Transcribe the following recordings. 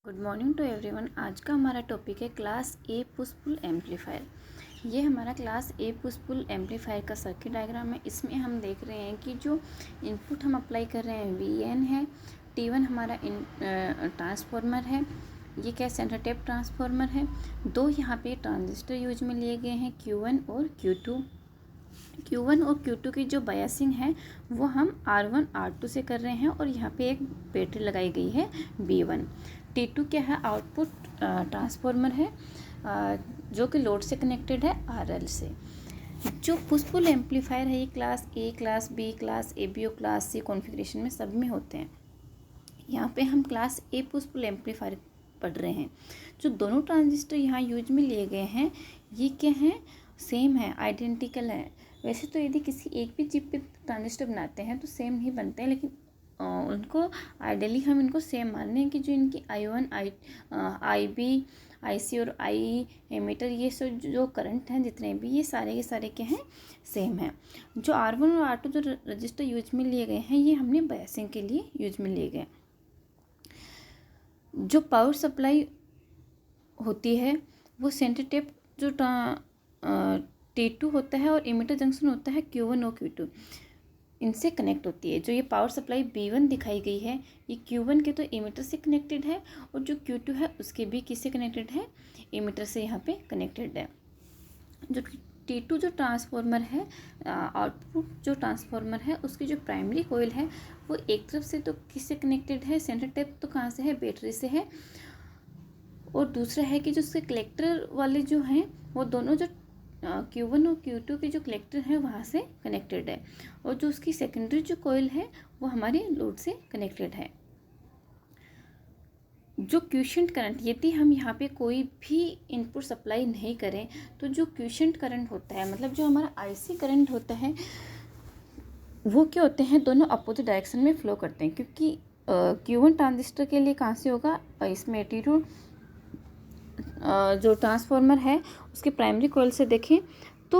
Good morning to everyone. आज का हमारा टॉपिक है class A push pull amplifier. ये हमारा class A push pull amplifier का सर्किट डायग्राम है। इसमें हम देख रहे हैं कि जो इनपुट हम अप्लाई कर रहे हैं Vn है, T1 हमारा ट्रांसफार्मर है, ये क्या सेंटर टेप ट्रांसफार्मर है। दो यहाँ पे ट्रांजिस्टर यूज में लिए गए हैं Q1 और Q2। Q1 और Q2 की जो बायसिंग है वो हम R1 R2 से कर रहे हैं और यहाँ पे एक बैटरी लगाई गई है B1। T2 क्या है, आउटपुट ट्रांसफार्मर है जो कि लोड से कनेक्टेड है RL से। जो पुश पुल एम्पलीफायर है ये class A, class B, class AB और क्लास सी कॉन्फ़िगरेशन में सब में होते हैं। यहाँ पे हम class A push pull amplifier पढ़ रहे हैं। जो दोनों ट्रांजिस्टर यहाँ यूज में लिए गए हैं ये क्या हैं, सेम है, आइडेंटिकल है। वैसे तो यदि किसी एक भी चिप पे ट्रांजिस्टर बनाते हैं तो सेम नहीं बनते हैं, लेकिन उनको आइडियली हम इनको सेम मान रहे हैं कि जो इनकी I1, IB, IC और IE एमीटर, ये सब जो करंट हैं जितने भी, ये सारे के सारे क्या हैं, सेम हैं। जो R1 और R2 जो रजिस्टर यूज में लिए गए हैं ये हमने बायसिंग के लिए यूज में लिए गए। जो पावर सप्लाई होती है वो सेंटर टेप जो T2 होता है और इमीटर जंक्शन होता है Q1 और Q2, इनसे कनेक्ट होती है। जो ये पावर सप्लाई B1 दिखाई गई है ये Q1 के तो इमीटर से कनेक्टेड है और जो Q2 है उसके भी किससे कनेक्टेड है, इमीटर से यहाँ पे कनेक्टेड है। जो T2 जो ट्रांसफार्मर है, आउटपुट जो ट्रांसफार्मर है, उसकी जो प्राइमरी कॉइल है वो एक तरफ से तो किससे कनेक्टेड है, सेंटर टेप तो कहाँ से है, बैटरी से है। और दूसरा है कि जो उसके कलेक्टर वाले जो हैं वो दोनों जो Q1 और Q2 के जो कलेक्टर हैं वहाँ से कनेक्टेड है। और जो उसकी सेकेंडरी जो कॉइल है वो हमारे लोड से कनेक्टेड है। जो क्विसेंट करंट, यदि हम यहाँ पे कोई भी इनपुट सप्लाई नहीं करें तो जो क्विसेंट करंट होता है, मतलब जो हमारा IC करंट होता है, वो क्या होते हैं, दोनों अपोजिट डायरेक्शन में फ्लो करते हैं। क्योंकि Q1 ट्रांजिस्टर के लिए कहाँ से होगा, इसमें T2 जो ट्रांसफार्मर है उसके प्राइमरी कॉइल से देखें तो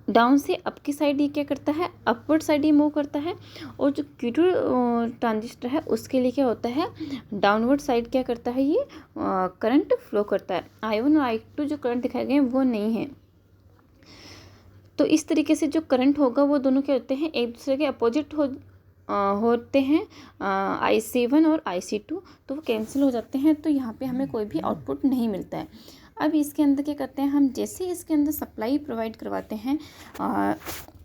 डाउन से अप की साइड ये क्या करता है, अपवर्ड साइड ये मूव करता है। और जो Q2 ट्रांजिस्टर है उसके लिए क्या होता है, डाउनवर्ड साइड क्या करता है, ये करंट फ्लो करता है। I1 और I2 जो करंट दिखाए गए हैं वो नहीं है। तो इस तरीके से जो करंट होगा वो दोनों क्या होते हैं, एक दूसरे के अपोजिट होते हैं, IC1 और IC2, तो वो कैंसिल हो जाते हैं। तो यहाँ पे हमें कोई भी आउटपुट नहीं मिलता है। अब इसके अंदर क्या करते हैं, हम जैसे इसके अंदर सप्लाई प्रोवाइड करवाते हैं,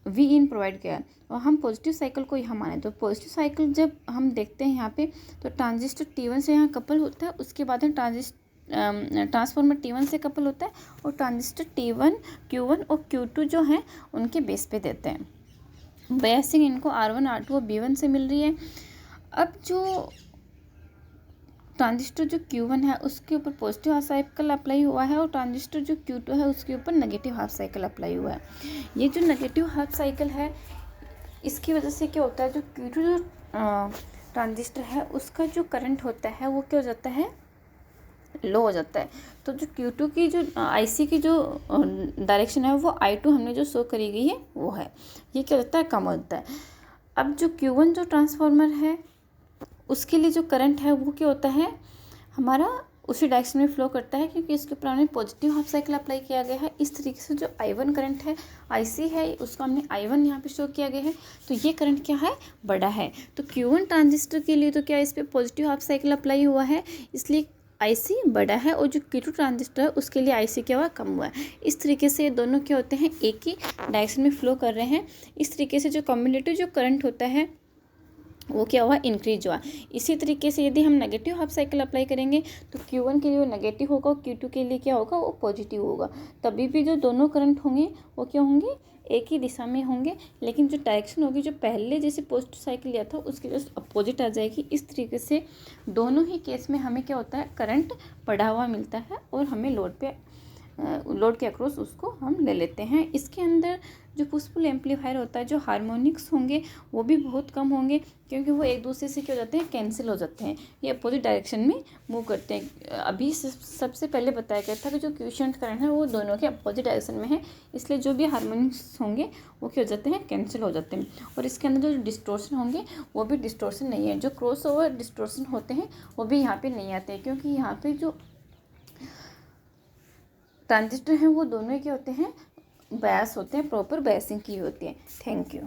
Vin प्रोवाइड किया और हम पॉजिटिव साइकिल को यहाँ माने, तो पॉजिटिव साइकिल जब हम देखते हैं यहाँ पे तो ट्रांजिस्टर T1 से यहाँ कपल होता है, उसके बाद में ट्रांसफार्मर T1 से कपल होता है और ट्रांजिस्टर T1, Q1 और Q2 जो हैं उनके बेस पे देते हैं। बायसिंग इनको R1, R2 और B1 से मिल रही है। अब जो ट्रांजिस्टर जो Q1 है उसके ऊपर पॉजिटिव हाफ साइकिल अप्लाई हुआ है और ट्रांजिस्टर जो Q2 है उसके ऊपर नेगेटिव हाफ साइकिल अप्लाई हुआ है। ये जो नेगेटिव हाफ साइकिल है इसकी वजह से क्या होता है, जो Q2 जो ट्रांजिस्टर है उसका जो करंट होता है वो क्या हो जाता है, लो हो जाता है। तो जो Q2 की जो IC की जो डायरेक्शन है वो I2 हमने जो शो करी गई है वो है, ये क्या होता है, कम होता है। अब जो Q1 जो ट्रांसफार्मर है उसके लिए जो करंट है वो क्या होता है, हमारा उसी डायरेक्शन में फ्लो करता है क्योंकि इसके ऊपर हमने पॉजिटिव हाफ साइकिल अप्लाई किया गया है। इस तरीके से जो I1 करंट है, IC है, उसको हमने I1 यहाँ पे शो किया गया है, तो ये करंट क्या है, बड़ा है। तो Q1 ट्रांजिस्टर के लिए तो क्या इस पर पॉजिटिव हाफ साइकिल अप्लाई हुआ है, इसलिए IC बड़ा है। और जो Q2 ट्रांजिस्टर है उसके लिए IC क्या हुआ, कम हुआ है। इस तरीके से ये दोनों क्या होते हैं, एक ही डायरेक्शन में फ्लो कर रहे हैं। इस तरीके से जो कम्युलेटिव जो करंट होता है वो क्या हुआ, इंक्रीज हुआ। इसी तरीके से यदि हम नेगेटिव हाफ साइकिल अप्लाई करेंगे तो Q1 के लिए वो नेगेटिव होगा और Q2 के लिए क्या होगा, वो पॉजिटिव होगा। तभी भी जो दोनों करंट होंगे वो क्या होंगे, एक ही दिशा में होंगे, लेकिन जो डायरेक्शन होगी जो पहले जैसे पॉजिटिव साइकिल लिया था उसके जस्ट अपोजिट आ जाएगी। इस तरीके से दोनों ही केस में हमें क्या होता है, करंट बढ़ा हुआ मिलता है और हमें लोड पे लोड के अक्रॉस उसको हम ले लेते हैं। इसके अंदर जो पुश पुल एम्पलीफायर होता है, जो हार्मोनिक्स होंगे वो भी बहुत कम होंगे, क्योंकि वो एक दूसरे से क्या हो जाते हैं, कैंसिल हो जाते हैं, ये अपोजिट डायरेक्शन में मूव करते हैं। अभी सबसे पहले बताया गया था कि जो क्विसेंट करंट है वो दोनों के अपोजिट डायरेक्शन में है, इसलिए जो भी हार्मोनिक्स होंगे वो क्या हो जाते हैं, कैंसिल हो जाते हैं। और इसके अंदर जो डिस्टोर्शन होंगे वो भी डिस्टोर्शन नहीं है, जो क्रॉस ओवर डिस्टोर्शन होते हैं वो भी यहाँ पे नहीं आते, क्योंकि यहाँ पे जो ट्रांजिस्टर हैं वो दोनों क्या होते हैं, बायस होते हैं, प्रॉपर बायसिंग की होती है। Thank you.